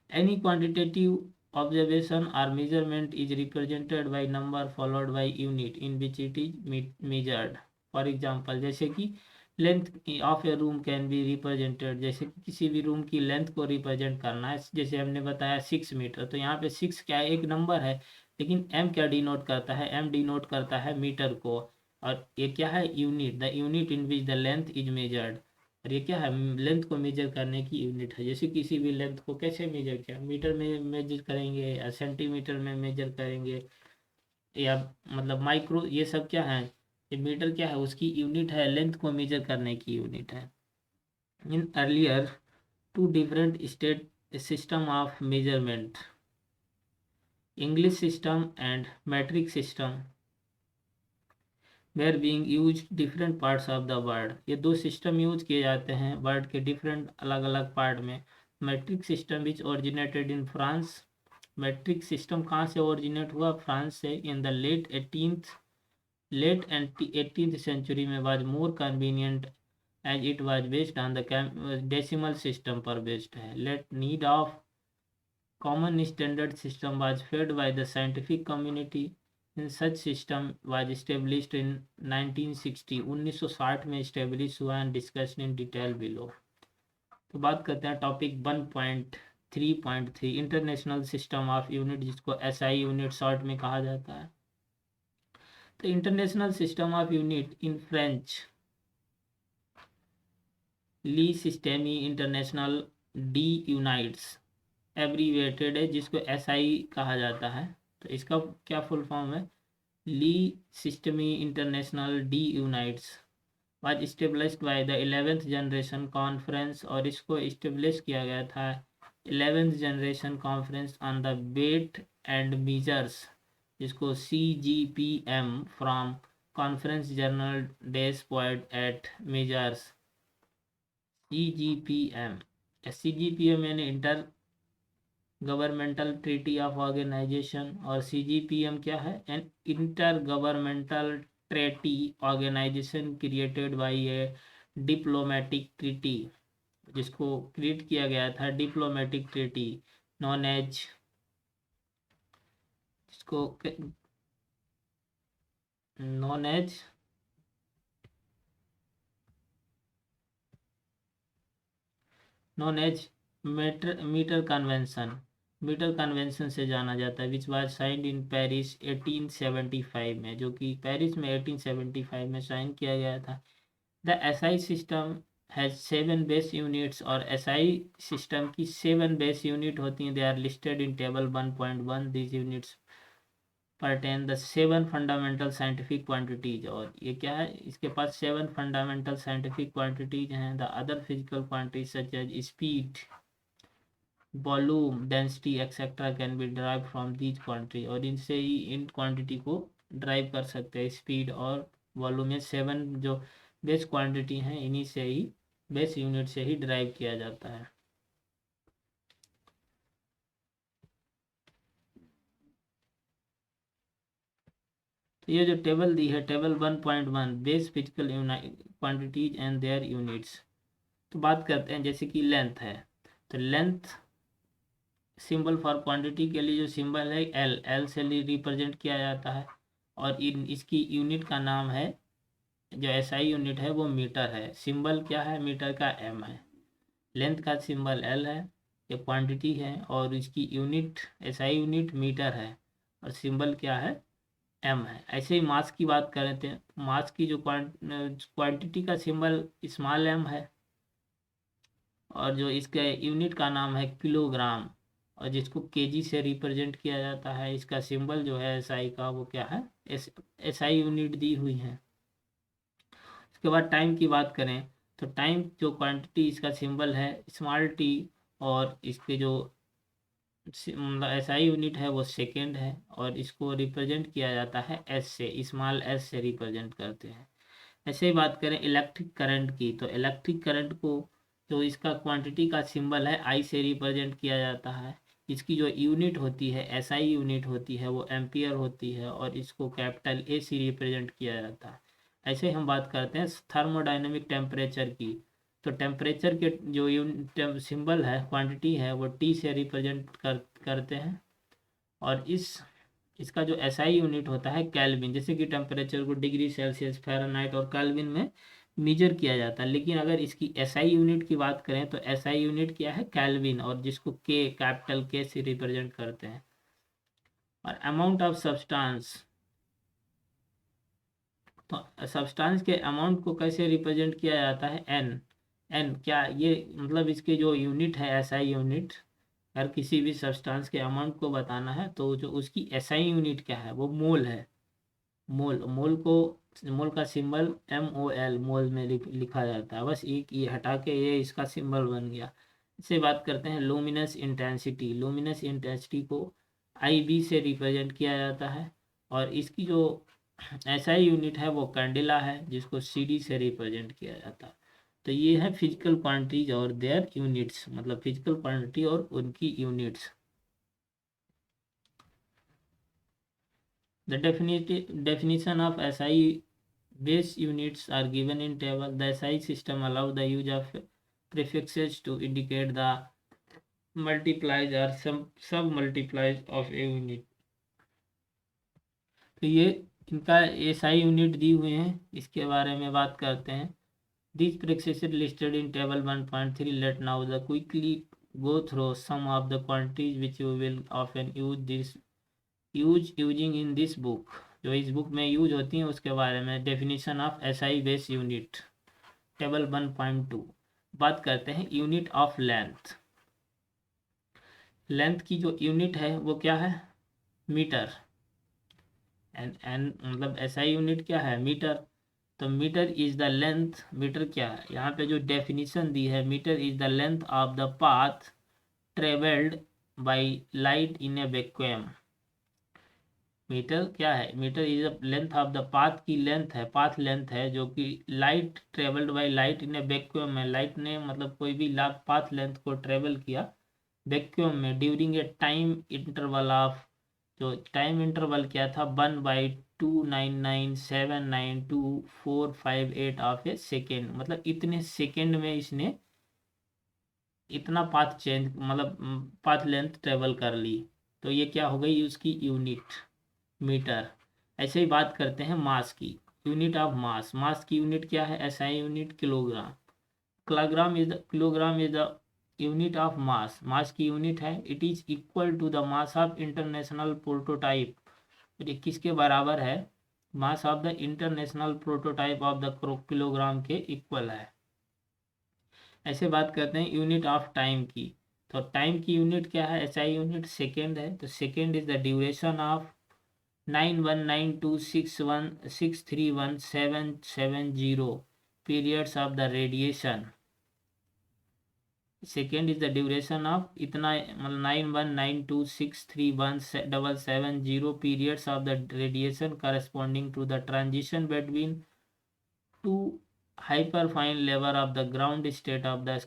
एनी क्वांटिटेटिव ऑब्जर्वेशन और measurement is represented by number followed by unit in which it is measured. For example, जैसे कि length of a room can be represented, जैसे कि किसी भी रूम की लेंथ को रिप्रेजेंट करना है, जैसे हमने बताया 6 मीटर, तो यहाँ पे 6 क्या है, एक नंबर है, लेकिन एम क्या डिनोट करता है, एम डिनोट करता है मीटर को, और ये क्या है, unit, the unit in which the length is measured. और ये क्या है, लेंथ को मेजर करने की यूनिट है। जैसे किसी भी लेंथ को कैसे मेजर किया, मीटर में मेजर करेंगे, या सेंटीमीटर में मेजर करेंगे, या मतलब माइक्रो, ये सब क्या है, ये मीटर क्या है, उसकी यूनिट है, लेंथ को मेजर करने की यूनिट है। In earlier two different state system of measurement, English system and metric system, were being use different parts of the world. ये दो सिस्टम यूज किए जाते हैं वर्ड के डिफरेंट अलग अलग पार्ट में। Metric system which originated in France. Metric system कहाँ से ओरिजिनेट हुआ, फ्रांस से। In the late end 18th century में was more convenient as it was based on the decimal system पर बेस्ड है। Late need of common standard system was fed by the scientific community. In such system was established in 1960, 1960 में establish हुआ and discussed in detail below. तो बात करते हैं topic 1.3.3 international system of unit, जिसको SI unit short में कहा जाता है। तो international system of unit in French le systeme international de unites abbreviated है, जिसको एसआई कहा जाता है। तो इसका क्या फुल फॉर्म है? Le systeme international de unites was established by the 11th generation conference, और इसको इस्टेब्लिश किया गया था 11th generation conference on the weight and measures, जिसको CGPM from conference general des poids et mesures. CGPM, CGPM यानी inter governmental treaty of organization, और CGPM क्या है? An inter governmental treaty organization created by a diplomatic treaty, जिसको create किया गया था diplomatic treaty known as, जिसको non as metre convention, metre convention से जाना जाता है, which was signed in Paris 1875 में, जो कि पेरिस में 1875 में साइन किया गया था। The SI system has 7 base units, और एसआई सिस्टम की 7 बेस यूनिट होती हैं। They are listed in table 1.1। These units pertain the 7 fundamental scientific quantities, और ये क्या है? इसके पास 7 फंडामेंटल साइंटिफिक क्वांटिटीज हैं। The other physical quantities such as speed, volume, density etcetera can be derived from these quantity, और इनसे ही in quantity को ड्राइव कर सकते हैं। स्पीड और वॉल्यूम, ये 7 जो बेस क्वांटिटी हैं, इन्हीं से ही, बेस यूनिट से ही ड्राइव किया जाता है। तो ये जो टेबल दी है, table 1.1 base physical quantities and their units. तो बात करते हैं, जैसे कि लेंथ है, तो लेंथ सिंबल फॉर क्वांटिटी के लिए जो सिंबल है एल से रिप्रेजेंट किया जाता है, और इसकी यूनिट का नाम है, जो एसआई यूनिट है वो मीटर है। सिंबल क्या है? मीटर का एम है। लेंथ का सिंबल एल है, ये क्वांटिटी है, और इसकी यूनिट एसआई यूनिट मीटर है, और सिंबल क्या है? एम है। ऐसे ही मास की बात करें तो मास की जो क्वांटिटी का सिंबल स्मॉल एम है, और जो इसके यूनिट का नाम है किलोग्राम, और जिसको केजी से रिप्रेजेंट किया जाता है। इसका सिंबल जो है एसआई का, वो क्या है? एसआई यूनिट दी हुई है। उसके बाद टाइम की बात करें, तो टाइम जो क्वांटिटी, इसका सिंबल है स्मॉल टी, और इसके जो मतलब एसआई यूनिट है वो सेकेंड है, और इसको रिप्रेजेंट किया जाता है एस से, स्मॉल एस से रिप्रेजेंट करते हैं। ऐसे ही बात करें इलेक्ट्रिक करंट की, तो इलेक्ट्रिक करंट को जो इसका क्वांटिटी का सिंबल है आई से रिप्रेजेंट किया जाता है। इसकी जो यूनिट होती है, एसआई यूनिट होती है, वो एम्पियर होती है, और इसको कैपिटल ए से रिप्रेजेंट किया जाता है। ऐसे ही हम बात करते हैं थर्मोडाइनमिक टेम्परेचर की, तो टेम्परेचर के जो सिंबल है, क्वांटिटी है, वो टी से रिप्रेजेंट करते हैं। और इसका जो एसआई यूनिट होता है केल्विन, जैसे कि टेम्परेचर को डिग्री सेल्सियस, फ़ारेनहाइट और केल्विन में मेजर किया जाता है। लेकिन अगर इसकी एसआई यूनिट की बात करें, तो एसआई यूनिट क्या है? केल्विन, और जिसको के कैपिटल के से रिप्रेजेंट करते हैं। और अमाउंट ऑफ सब्सटेंस, तो सब्सटेंस के अमाउंट को कैसे रिप्रेजेंट किया जाता है? एन। एन क्या ये मतलब इसके जो यूनिट है एसआई यूनिट, अगर किसी भी सब्सटेंस के अमाउंट को बताना है, तो जो उसकी एसआई यूनिट क्या है? वो मोल है। मोल का सिंबल MOL, मोल में लिखा जाता है। बस एक ये हटा के ये इसका सिंबल बन गया। इससे बात करते हैं लुमिनस इंटेंसिटी। लुमिनस इंटेंसिटी को IB से रिप्रेजेंट किया जाता है, और इसकी जो एसआई यूनिट है वो कैंडिला है, जिसको CD से रिप्रेजेंट किया जाता है। तो ये है फिजिकल क्वांटिटीज और देयर यूनिट्स, मतलब फिजिकल क्वांटिटी और उनकी units. The definition of SI base units are given in table. The SI system allows the use of prefixes to indicate the multiplies or sub multiplies of a unit. तो ये इनका SI unit दी हुए हैं, इसके बारे में बात करते हैं। These prefixes listed in table 1.3. Let now the quickly go through some of the quantities which you will often using in this book, जो इस बुक में यूज होती हैं उसके बारे में। Definition of SI base unit, table 1.2। बात करते हैं यूनिट ऑफ लेंथ। लेंथ की जो यूनिट है वो क्या है? मीटर। एन मतलब ऐसा यूनिट क्या है? मीटर। तो metre is the length, metre क्या है? यहाँ पे जो डेफिनेशन दी है, metre is the length of the path travelled by light in a vacuum. Metre क्या है? Metre is the length of the path की लेंथ है, पाथ लेंथ है जो कि light travelled by light in a vacuum में, light ने मतलब कोई भी पाथ लेंथ को ट्रेवल किया वैक्यूम में during A time interval of, जो टाइम इंटरवल क्या था, 1/299,792,458 ऑफ ए सेकेंड। मतलब इतने सेकेंड में इसने इतना पाथ चेंज मतलब पाथ लेंथ ट्रेवल कर ली। तो ये क्या हो गई उसकी यूनिट, मीटर। ऐसे ही बात करते हैं मास की, यूनिट ऑफ मास। मास की यूनिट क्या है? SI unit kilogram. Kilogram is the unit of mass. Mass की यूनिट है, it is equal to the mass of international prototype. ये किसके बराबर है? Mass of the international prototype of the kilogram के इक्वल है। ऐसे बात करते हैं यूनिट ऑफ टाइम की। तो टाइम की यूनिट क्या है? एसआई यूनिट सेकेंड है। तो second is the duration of 9192616317770 periods of the radiation। Second is the duration of इतना मतलब 91926317770 periods of the radiation corresponding to the transition between two hyperfine level of the ground state of the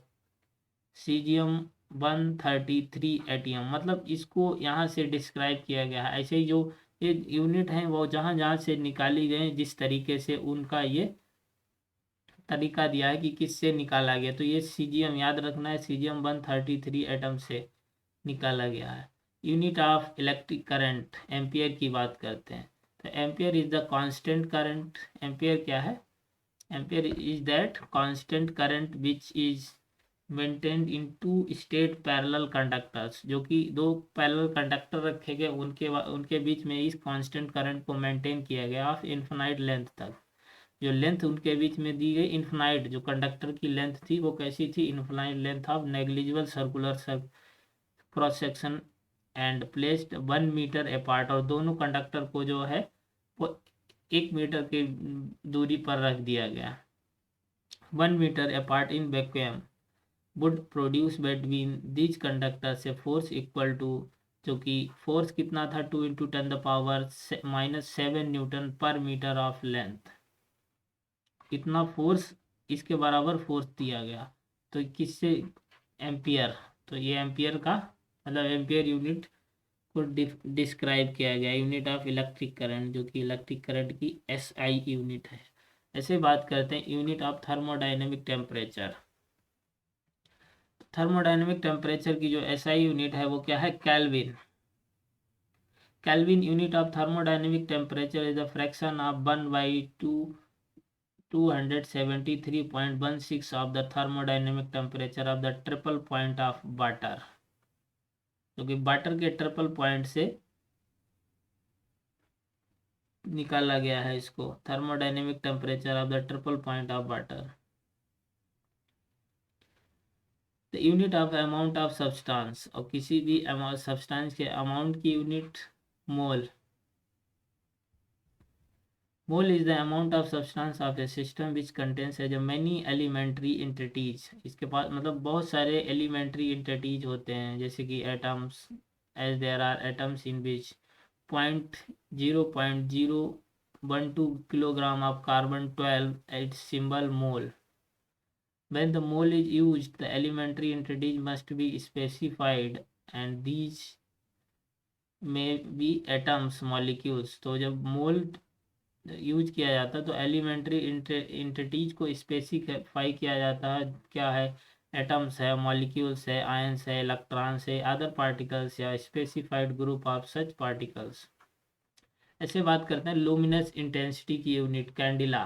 cesium 133 ATM. मतलब इसको यहाँ से describe किया गया है। ऐसे ही जो ये यूनिट हैं वो जहाँ जहाँ से निकाली गए, जिस तरीके से उनका ये तरीका दिया है कि किससे निकाला गया। तो ये सीजियम याद रखना है, सीजियम 133 एटम से निकाला गया है। Unit of electric current, ampere की बात करते हैं। तो ampere is the constant current. Ampere क्या है? Ampere is that constant current which is maintained in two straight parallel conductors. जो कि दो पैरेलल कंडक्टर रखे गए, उनके बीच में इस कांस्टेंट करंट को मेंटेन किया गया ऑफ इन्फिनाइट लेंथ तक। जो लेंथ उनके बीच में दी गई इन्फिनाइट, जो कंडक्टर की लेंथ थी वो कैसी थी? Infinite length of negligible circular cross section and placed 1 metre apart. और दोनों कंडक्टर को जो है वो 1 मीटर की दूरी पर रख दिया गया। 1 metre apart in vacuum would produce between these conductor से फोर्स इक्वल टू, जो कि फोर्स कितना था? 2 × 10⁻⁻⁷ न्यूटन पर मीटर ऑफ लेंथ। इतना फोर्स, इसके बराबर फोर्स दिया गया। तो किससे? एम्पियर। तो ये एम्पियर का मतलब एम्पियर यूनिट को डिस्क्राइब किया गया, यूनिट ऑफ इलेक्ट्रिक करंट, जो कि इलेक्ट्रिक करंट की एसआई यूनिट है। ऐसे बात करते हैं unit of thermodynamic temperature. Thermodynamic temperature की जो एसआई यूनिट है वो क्या है? Kelvin. Kelvin unit of thermodynamic temperature is the fraction of 1/273.16 of the thermodynamic temperature of the triple point of water। जो कि वाटर के ट्रिपल पॉइंट से निकाला गया है इसको, thermodynamic temperature of the triple point of water. The unit of amount of substance, और किसी भी सब्सटेंस के अमाउंट की unit mole. Mole is the amount of substance of a system which contains as many elementary entities। इसके पास मतलब बहुत सारे elementary entities होते हैं, जैसे कि atoms, as there are atoms in which 0.012 kilogram of carbon 12 its symbol mole। When the mole is used, the elementary entities must be specified and these may be atoms, molecules। तो जब मोल use किया जाता है तो elementary entities को specify किया जाता है। क्या है? एटम्स है, मॉलिक्यूल्स है, आयंस है, इलेक्ट्रॉन्स है, अदर पार्टिकल्स या specified group of such particles. ऐसे बात करते हैं लुमिनस इंटेंसिटी की unit, candela.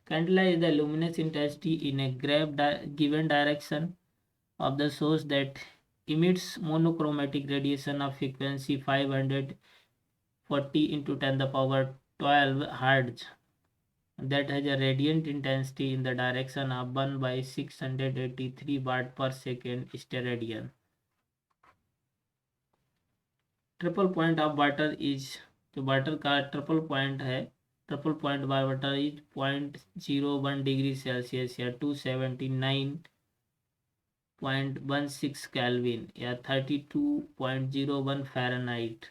Candela is the luminous intensity in a given direction of the source that emits monochromatic radiation of frequency 540 into 10 the power 12 hertz that has a radiant intensity in the direction of 1/683 watt per second steradian. Triple point of water is, जो water का triple point है, triple point by water is 0.01 degree Celsius या 279.16 kelvin या 32.01 Fahrenheit.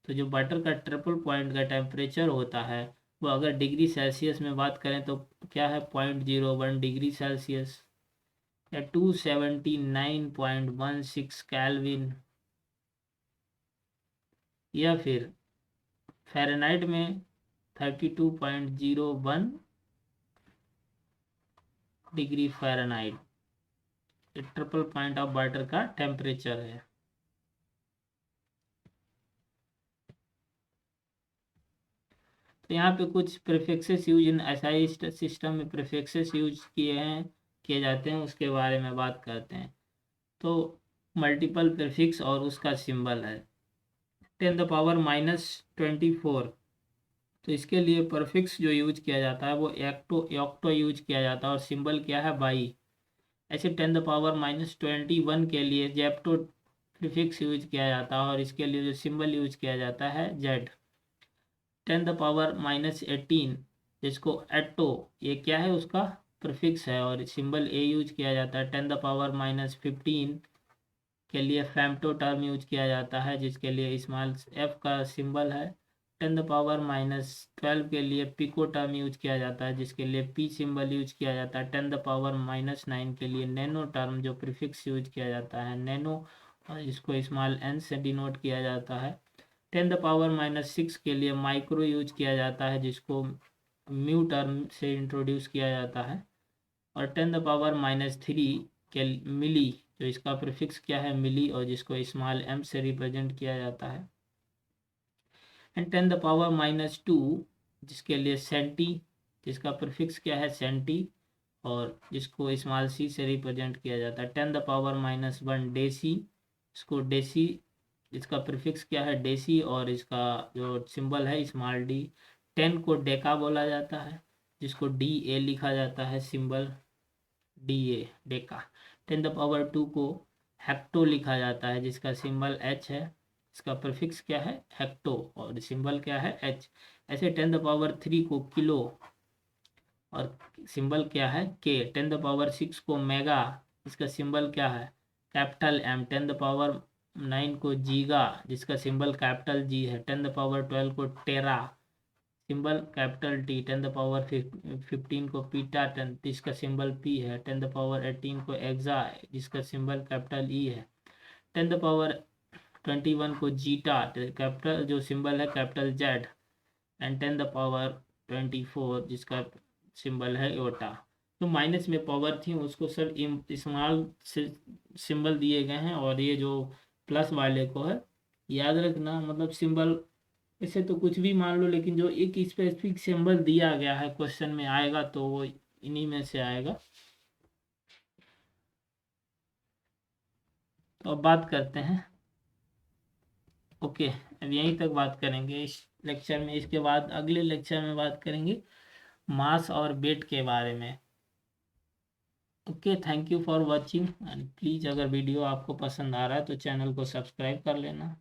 तो जो water का triple point का temperature होता है वो अगर डिग्री सेल्सियस में बात करें तो क्या है 0.01 डिग्री सेल्सियस या 279.16 केल्विन, या फिर फ़ारेनहाइट में 32.01 degree Fahrenheit triple point of water का टेम्परेचर है। तो यहाँ पे कुछ prefixes use in SI system में प्रीफिक्सेस यूज किए जाते हैं, उसके बारे में बात करते हैं। तो मल्टीपल प्रीफिक्स और उसका सिंबल है 10⁻⁻24। तो इसके लिए प्रीफिक्स जो यूज किया जाता है वो ऑक्टो यूज किया जाता है और सिंबल क्या है बाई। ऐसे 10⁻21 के लिए जेप्टो प्रीफिक्स यूज किया जाता है और इसके लिए जो सिंबल यूज किया जाता है जेड। 10⁻18 जिसको एटो, ये क्या है उसका प्रीफिक्स है और सिंबल ए यूज किया जाता है। 10⁻15 के लिए फेम्टो टर्म यूज किया जाता है जिसके लिए स्मॉल एफ का सिंबल है। 10⁻12 के लिए पिको टर्म यूज किया जाता है जिसके लिए पी सिंबल यूज किया जाता है। 10⁻9 के लिए नैनो टर्म जो प्रीफिक्स यूज किया जाता है नैनो और इसको स्मॉल एन से डिनोट किया जाता है। 10⁻6 के लिए माइक्रो यूज किया जाता है जिसको म्यू टर्म से इंट्रोड्यूस किया जाता है। और 10⁻3 के मिली, जो इसका प्रीफिक्स क्या है मिली और जिसको स्मॉल एम से रिप्रेजेंट किया जाता है। एंड 10⁻2 जिसके लिए सेंटी, जिसका प्रीफिक्स क्या है सेंटी और जिसको स्मॉल सी से रिप्रेजेंट किया जाता है। 10⁻1 डेसी, इसको डेसी, इसका प्रीफिक्स क्या है डेसी और इसका जो सिंबल है स्मॉल डी। 10 को डेका बोला जाता है जिसको डी ए लिखा जाता है सिंबल डी ए डेका। 10⁻2 को हेक्टो लिखा जाता है जिसका सिंबल एच है, इसका प्रीफिक्स क्या है हेक्टो और सिंबल क्या है एच। ऐसे 10⁻3 को किलो और सिंबल क्या है के। 10⁻6 को मेगा, इसका सिंबल क्या है कैपिटल एम। 10⁻9 को जीगा जिसका सिंबल कैपिटल जी है। 10⁻12 को टेरा, सिंबल कैपिटल टी। 10⁻15 को पीटा जिसका सिंबल पी है। 10⁻18 को एक्सा जिसका सिंबल कैपिटल ई है। 10⁻21 को जीटा कैपिटल जो सिंबल है कैपिटल जेड। एंड 10⁻24 जिसका सिंबल है योटा। तो माइनस में पावर थी उसको सर स्मॉल से सिंबल दिए गए हैं और ये जो प्लस वाले को है याद रखना, मतलब सिंबल ऐसे तो कुछ भी मान लो लेकिन जो एक स्पेसिफिक सिंबल दिया गया है क्वेश्चन में आएगा तो वो इन्हीं में से आएगा। तो अब बात करते हैं, ओके अब यहीं तक बात करेंगे इस लेक्चर में। इसके बाद अगले लेक्चर में बात करेंगे मास और वेट के बारे में। Okay thank you for watching and please अगर वीडियो आपको पसंद आ रहा है तो चैनल को सब्सक्राइब कर लेना।